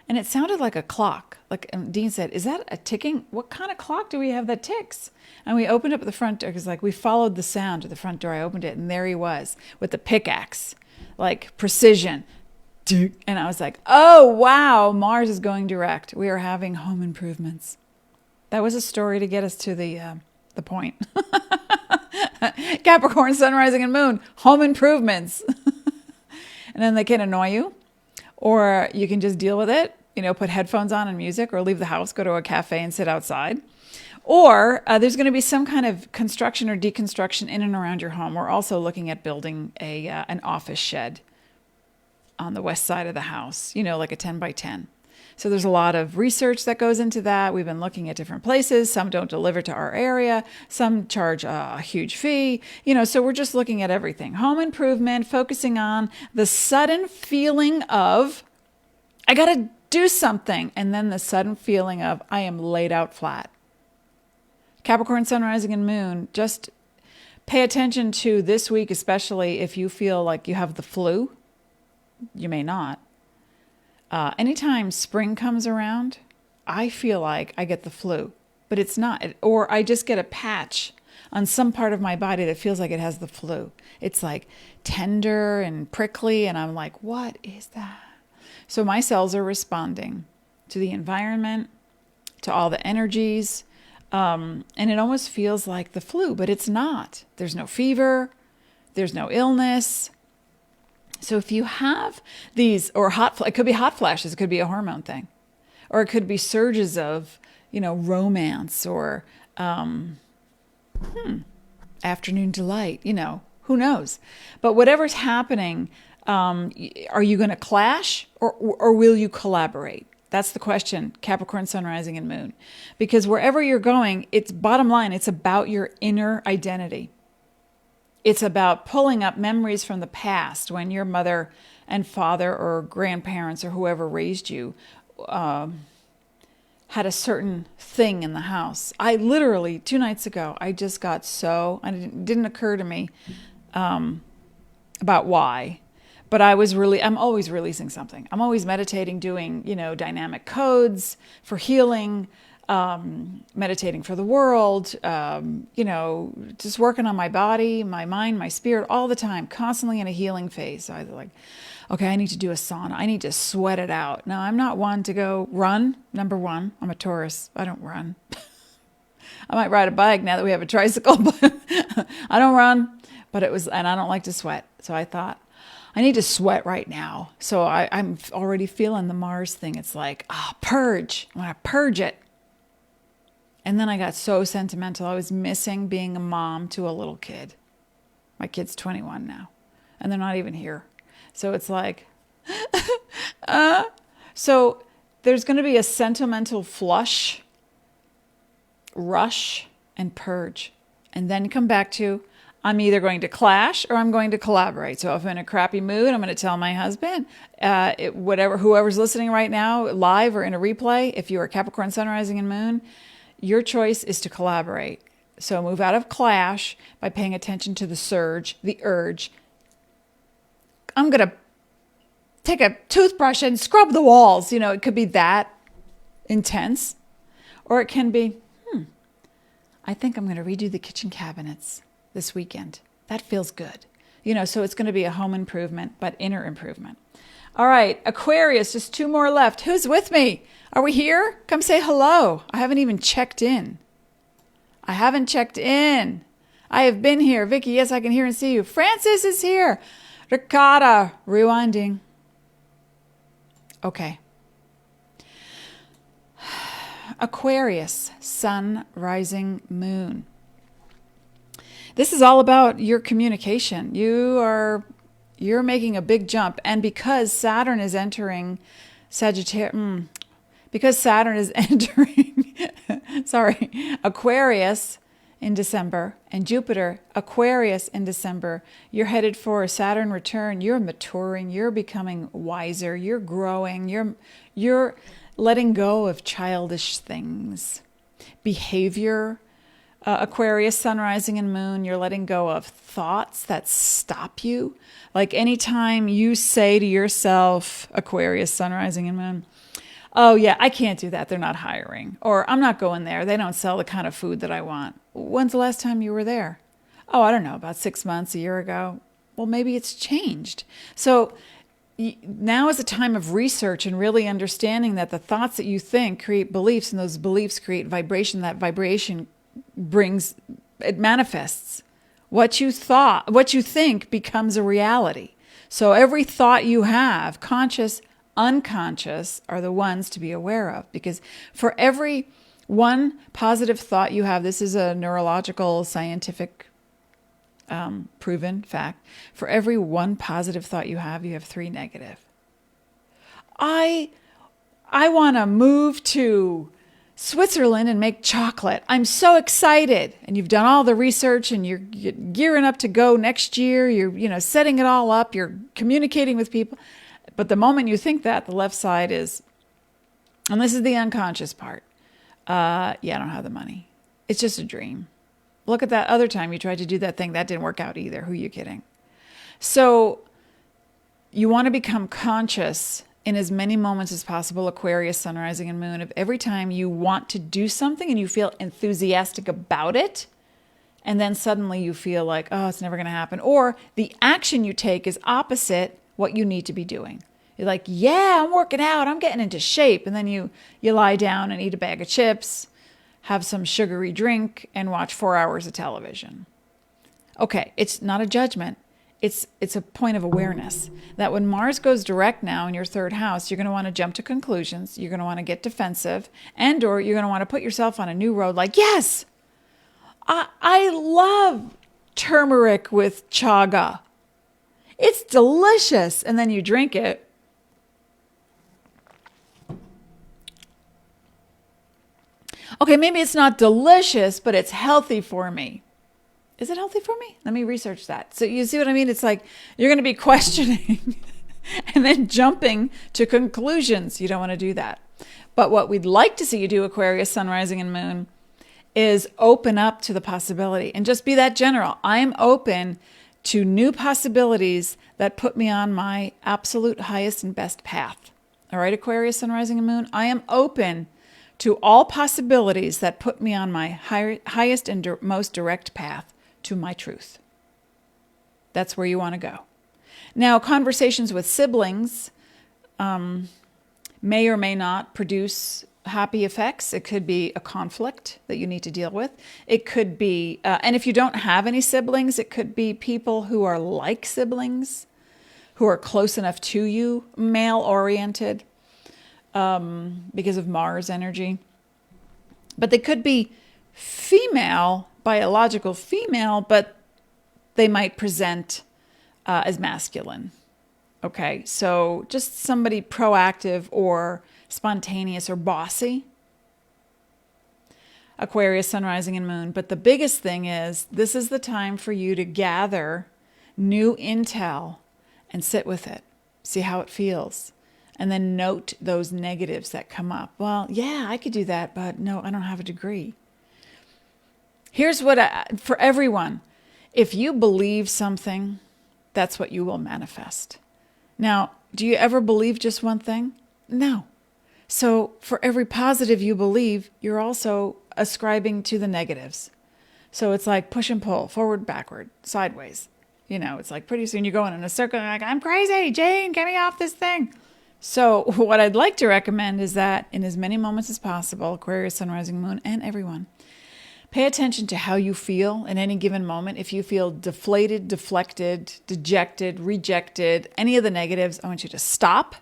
And it sounded like a clock. Like Dean said, is that a ticking? What kind of clock do we have that ticks? And we opened up the front door because like we followed the sound to the front door. I opened it and there he was with the pickaxe, like precision. And I was like, oh, wow, Mars is going direct. We are having home improvements. That was a story to get us to the point. Capricorn, sun, rising, and moon, home improvements. And then they can annoy you, or you can just deal with it, put headphones on and music, or leave the house, go to a cafe and sit outside. Or there's going to be some kind of construction or deconstruction in and around your home. We're also looking at building an office shed on the west side of the house, like a 10 by 10. So there's a lot of research that goes into that. We've been looking at different places. Some don't deliver to our area. Some charge a huge fee. So we're just looking at everything. Home improvement, focusing on the sudden feeling of, I got to do something. And then the sudden feeling of, I am laid out flat. Capricorn, sun, rising, and moon, just pay attention to this week, especially if you feel like you have the flu. You may not. Anytime spring comes around, I feel like I get the flu, but it's not. Or I just get a patch on some part of my body that feels like it has the flu. It's like tender and prickly, and I'm like, what is that? So my cells are responding to the environment, to all the energies, and it almost feels like the flu, but it's not. There's no fever. There's no illness. So if you have these, or it could be hot flashes, it could be a hormone thing, or it could be surges of, romance or afternoon delight, who knows? But whatever's happening, are you going to clash or will you collaborate? That's the question, Capricorn, sun, rising, and moon. Because wherever you're going, it's bottom line, it's about your inner identity. It's about pulling up memories from the past when your mother and father or grandparents or whoever raised you had a certain thing in the house. I literally, 2 nights ago, I just got and it didn't occur to me about why, but I'm always releasing something. I'm always meditating, doing, dynamic codes for healing, meditating for the world, just working on my body, my mind, my spirit all the time, constantly in a healing phase. So I was like, okay, I need to do a sauna. I need to sweat it out. Now, I'm not one to go run. Number one, I'm a Taurus. I don't run. I might ride a bike now that we have a tricycle, but I don't run. And I don't like to sweat. So I thought, I need to sweat right now. So I'm already feeling the Mars thing. It's like, purge. I want to purge it. And then I got so sentimental. I was missing being a mom to a little kid. My kid's 21 now, and they're not even here. So it's like, so there's going to be a sentimental flush, rush, and purge. And then come back to, I'm either going to clash or I'm going to collaborate. So if I'm in a crappy mood, I'm going to tell my husband, whoever's listening right now, live or in a replay, if you are Capricorn, sun, rising, and moon, your choice is to collaborate. So move out of clash by paying attention to the surge, the urge. I'm going to take a toothbrush and scrub the walls. It could be that intense. Or it can be, I think I'm going to redo the kitchen cabinets this weekend. That feels good. So it's going to be a home improvement, but inner improvement. All right, Aquarius, just 2 more left. Who's with me? Are we here? Come say hello. I haven't even checked in. I have been here. Vicky, yes, I can hear and see you. Francis is here. Ricotta, rewinding. Okay. Aquarius, sun, rising, moon. This is all about your communication. You're making a big jump. And because Saturn is entering Sagittarius, because Saturn is entering Sorry, Aquarius in December, and Jupiter, Aquarius in December. You're headed for a Saturn return. You're maturing, you're becoming wiser, you're growing, you're letting go of childish things. Behavior, Aquarius, sun, rising, and moon, you're letting go of thoughts that stop you. Like anytime you say to yourself, Aquarius, sun, rising, and moon, oh yeah, I can't do that, they're not hiring. Or I'm not going there, they don't sell the kind of food that I want. When's the last time you were there? Oh, I don't know, about 6 months, a year ago. Well, maybe it's changed. So now is a time of research and really understanding that the thoughts that you think create beliefs, and those beliefs create vibration. That vibration it manifests. What you think becomes a reality. So every thought you have, conscious, unconscious, are the ones to be aware of. Because for every one positive thought you have, this is a neurological, scientific, proven fact. For every one positive thought you have 3 negative. I want to move to Switzerland and make chocolate. I'm so excited. And you've done all the research and you're gearing up to go next year. You're, setting it all up. You're communicating with people. But the moment you think that, the left side is, and this is the unconscious part. I don't have the money. It's just a dream. Look at that other time you tried to do that thing. That didn't work out either. Who are you kidding? So you want to become conscious in as many moments as possible, Aquarius, sun, rising, and moon, of every time you want to do something and you feel enthusiastic about it, and then suddenly you feel like, oh, it's never going to happen. Or the action you take is opposite what you need to be doing. You're like, yeah, I'm working out, I'm getting into shape. And then you lie down and eat a bag of chips, have some sugary drink, and watch 4 hours of television. Okay, it's not a judgment. It's a point of awareness that when Mars goes direct now in your 3rd house, you're going to want to jump to conclusions. You're going to want to get defensive, and or you're going to want to put yourself on a new road. Like, yes, I love turmeric with chaga. It's delicious. And then you drink it. Okay, maybe it's not delicious, but it's healthy for me. Is it healthy for me? Let me research that. So you see what I mean? It's like you're going to be questioning and then jumping to conclusions. You don't want to do that. But what we'd like to see you do, Aquarius, sun, rising, and moon, is open up to the possibility and just be that general. I am open to new possibilities that put me on my absolute highest and best path. All right, Aquarius, sun, rising, and moon, I am open to all possibilities that put me on my highest and most direct path to my truth. That's where you want to go. Now, conversations with siblings may or may not produce happy effects. It could be a conflict that you need to deal with. It could be, and if you don't have any siblings, it could be people who are like siblings, who are close enough to you, male-oriented, because of Mars energy. But they could be female, biological female, but they might present as masculine. Okay, so just somebody proactive or spontaneous or bossy. Aquarius, sun, rising, and moon. But the biggest thing is, this is the time for you to gather new intel and sit with it. See how it feels. And then note those negatives that come up. Well, yeah, I could do that, but no, I don't have a degree. Here's what for everyone. If you believe something, that's what you will manifest. Now, do you ever believe just one thing? No. So for every positive you believe, you're also ascribing to the negatives. So it's like push and pull, forward, backward, sideways. It's like pretty soon you're going in a circle and you're like, I'm crazy, Jane, get me off this thing. So what I'd like to recommend is that in as many moments as possible, Aquarius, sun, rising, moon, and everyone, pay attention to how you feel in any given moment. If you feel deflated, deflected, dejected, rejected, any of the negatives, I want you to stop,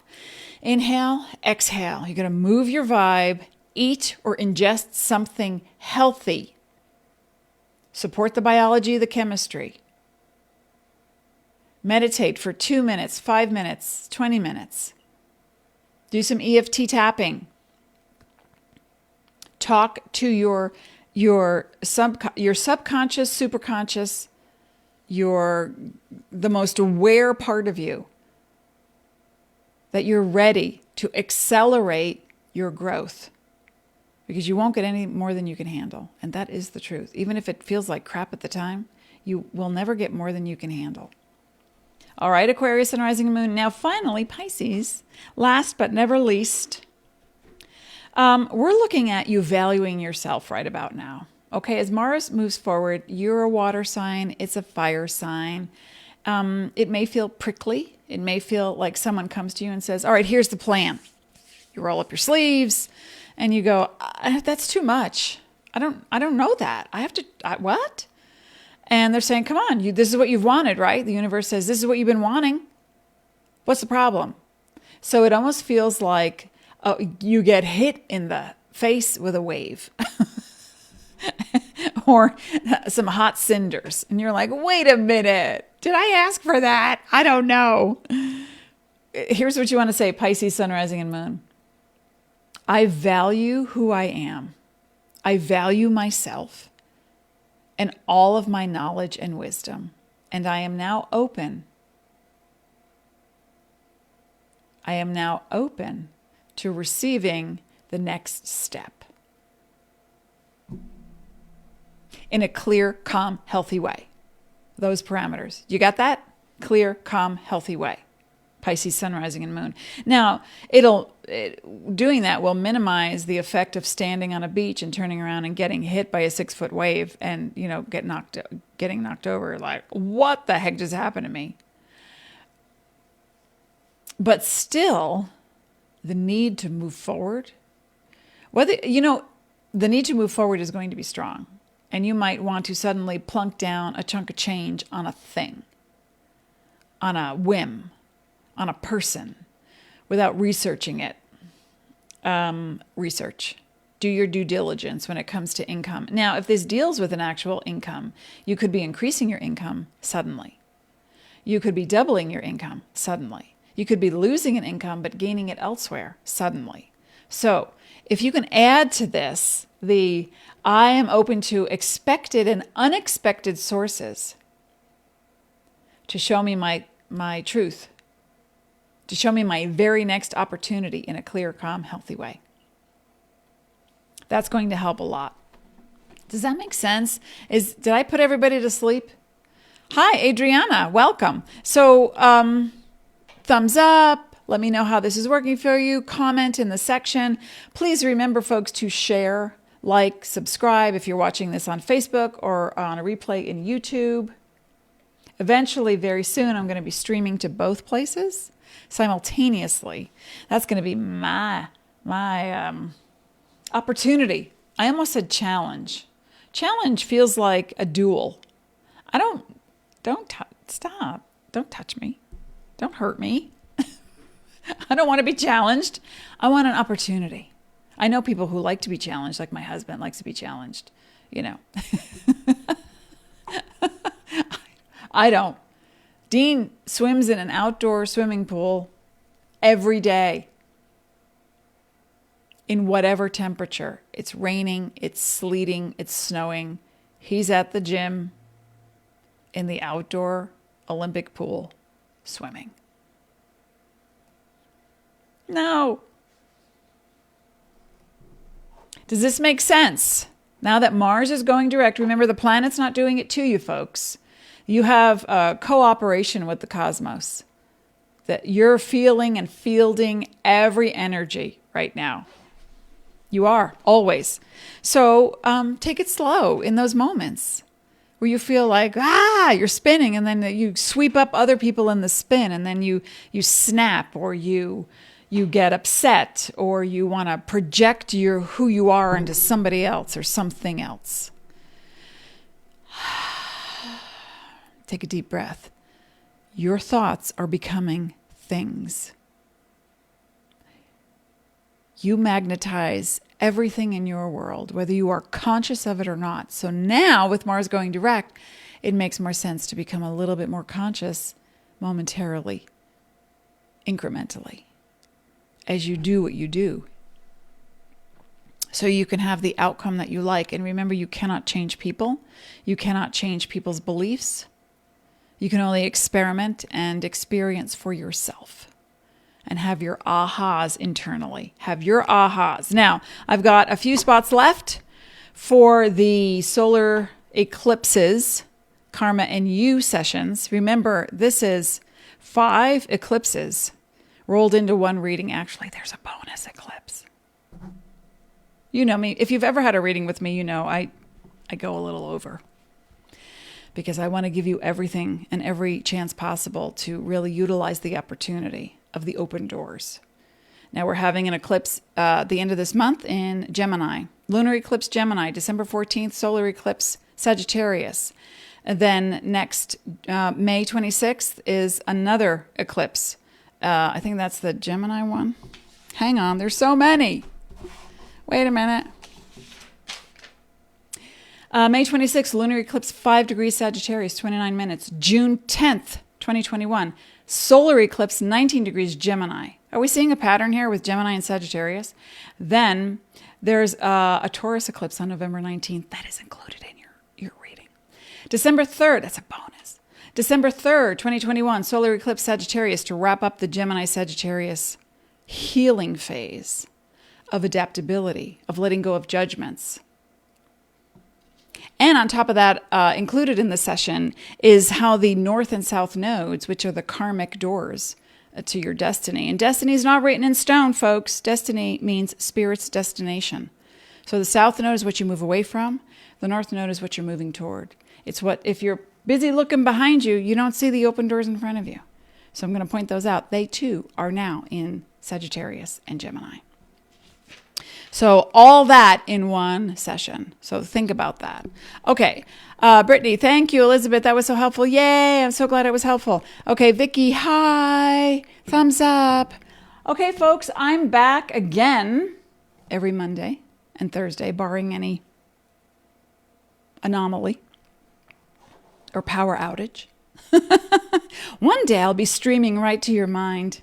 inhale, exhale. You're going to move your vibe, eat or ingest something healthy. Support the biology, the chemistry. Meditate for 2 minutes, 5 minutes, 20 minutes. Do some EFT tapping. talk to your subconscious, superconscious, the most aware part of you, that you're ready to accelerate your growth, because you won't get any more than you can handle. And that is the truth. Even if it feels like crap at the time, you will never get more than you can handle. All right, Aquarius and rising moon. Now, finally, Pisces, last but never least, we're looking at you valuing yourself right about now. Okay, as Mars moves forward, you're a water sign, it's a fire sign. It may feel prickly. It may feel like someone comes to you and says, all right, here's the plan. You roll up your sleeves and you go, that's too much. I don't know that. What? And they're saying, come on, this is what you've wanted, right? The universe says, this is what you've been wanting. What's the problem? So it almost feels like you get hit in the face with a wave or some hot cinders. And you're like, wait a minute. Did I ask for that? I don't know. Here's what you want to say, Pisces, sun, rising, and moon. I value who I am. I value myself and all of my knowledge and wisdom. And I am now open. I am now open to receiving the next step in a clear, calm, healthy way. Those parameters. You got that? Clear, calm, healthy way. Pisces, sun, rising, and moon. Now, doing that will minimize the effect of standing on a beach and turning around and getting hit by a 6-foot wave and, getting knocked over. Like, what the heck just happened to me? But still, the need to move forward, the need to move forward is going to be strong. And you might want to suddenly plunk down a chunk of change on a thing, on a whim, on a person, without researching it. Research. Do your due diligence when it comes to income. Now, if this deals with an actual income, you could be increasing your income suddenly. You could be doubling your income suddenly. You could be losing an income but gaining it elsewhere suddenly. So if you can add to this I am open to expected and unexpected sources to show me my truth, to show me my very next opportunity in a clear, calm, healthy way. That's going to help a lot. Does that make sense? Did I put everybody to sleep? Hi, Adriana. Welcome. So, thumbs up. Let me know how this is working for you. Comment in the section. Please remember, folks, to share, like, subscribe if you're watching this on Facebook or on a replay in YouTube. Eventually, very soon, I'm going to be streaming to both places simultaneously. That's going to be my opportunity. I almost said challenge. Challenge feels like a duel. Stop. Don't touch me. Don't hurt me. I don't want to be challenged. I want an opportunity. I know people who like to be challenged, like my husband likes to be challenged, I don't. Dean swims in an outdoor swimming pool every day in whatever temperature. It's raining, it's sleeting, it's snowing. He's at the gym in the outdoor Olympic pool swimming. No. Does this make sense? Now that Mars is going direct, remember the planet's not doing it to you, folks. You have a cooperation with the cosmos. That you're feeling and fielding every energy right now. You are, always. So take it slow in those moments where you feel like, you're spinning, and then you sweep up other people in the spin, and then you snap, or you get upset, or you want to project who you are into somebody else or something else. Take a deep breath. Your thoughts are becoming things. You magnetize everything in your world, whether you are conscious of it or not. So now, with Mars going direct, it makes more sense to become a little bit more conscious momentarily, incrementally, as you do what you do. so you can have the outcome that you like. And remember, you cannot change people. You cannot change people's beliefs. You can only experiment and experience for yourself and have your ahas internally. Have your ahas. Now, I've got a few spots left for the solar eclipses, Karma and You sessions. Remember, this is 5 eclipses rolled into one reading. Actually, there's a bonus eclipse. You know me. If you've ever had a reading with me, you know I go a little over because I want to give you everything and every chance possible to really utilize the opportunity of the open doors. Now we're having an eclipse the end of this month in Gemini. Lunar eclipse Gemini, December 14th, solar eclipse Sagittarius. And then next May 26th is another eclipse. I think that's the Gemini one. Hang on, there's so many. Wait a minute. May 26th, lunar eclipse 5 degrees Sagittarius, 29 minutes. June 10th, 2021, solar eclipse 19 degrees Gemini. Are we seeing a pattern here with Gemini and Sagittarius? Then there's a Taurus eclipse on November 19th. That is included in your reading. December 3rd, that's a bonus. December 3rd, 2021, solar eclipse Sagittarius to wrap up the Gemini-Sagittarius healing phase of adaptability, of letting go of judgments. And on top of that, included in the session is how the north and south nodes, which are the karmic doors to your destiny. And destiny is not written in stone, folks. Destiny means spirit's destination. So the south node is what you move away from. The north node is what you're moving toward. It's what, if you're busy looking behind you, you don't see the open doors in front of you. So I'm going to point those out. They too are now in Sagittarius and Gemini. So all that in one session. So think about that. Okay. Brittany, thank you. Elizabeth, that was so helpful. Yay. I'm so glad it was helpful. Okay. Vicky, hi. Thumbs up. Okay, folks, I'm back again every Monday and Thursday, barring any anomaly or power outage. One day I'll be streaming right to your mind.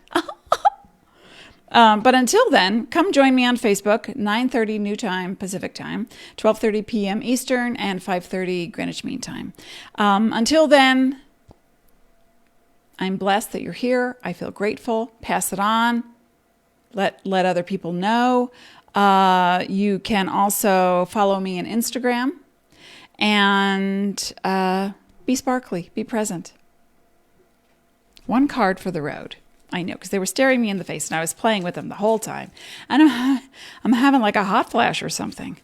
But until then, come join me on Facebook, 9:30 New Time, Pacific Time, 12:30 p.m. Eastern, and 5:30 Greenwich Mean Time. Until then, I'm blessed that you're here. I feel grateful. Pass it on. Let other people know. You can also follow me on Instagram. And be sparkly. Be present. One card for the road. I know, because they were staring me in the face and I was playing with them the whole time. And I'm having like a hot flash or something.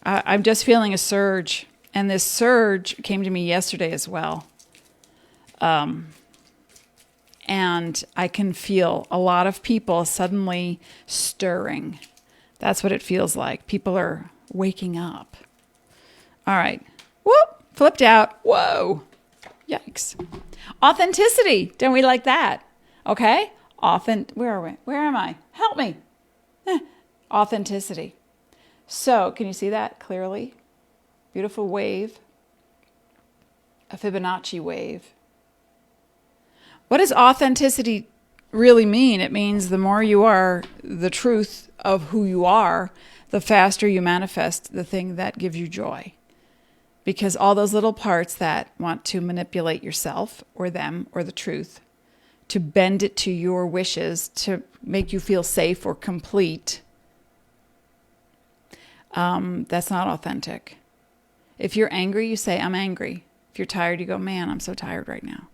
I'm just feeling a surge. And this surge came to me yesterday as well. And I can feel a lot of people suddenly stirring. That's what it feels like. People are waking up. All right. Whoop! Flipped out. Whoa! Yikes. Authenticity. Don't we like that? Okay. Where are we? Where am I? Help me. Authenticity. So, can you see that clearly? Beautiful wave. A Fibonacci wave. What does authenticity really mean? It means the more you are the truth of who you are, the faster you manifest the thing that gives you joy. Because all those little parts that want to manipulate yourself or them or the truth, to bend it to your wishes, to make you feel safe or complete, that's not authentic. If you're angry, you say, I'm angry. If you're tired, you go, man, I'm so tired right now.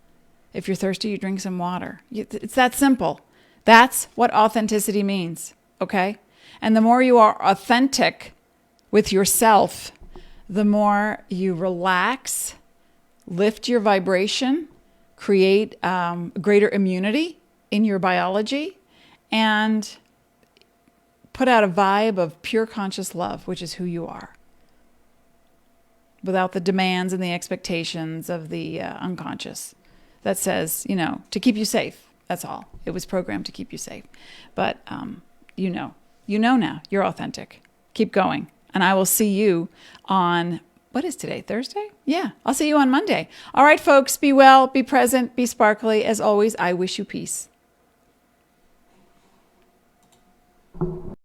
If you're thirsty, you drink some water. It's that simple. That's what authenticity means, okay? And the more you are authentic with yourself, the more you relax, lift your vibration, create greater immunity in your biology, and put out a vibe of pure conscious love, which is who you are, without the demands and the expectations of the unconscious that says, to keep you safe. That's all. It was programmed to keep you safe. But you know now. You're authentic. Keep going. And I will see you on, what is today, Thursday? Yeah, I'll see you on Monday. All right, folks, be well, be present, be sparkly. As always, I wish you peace.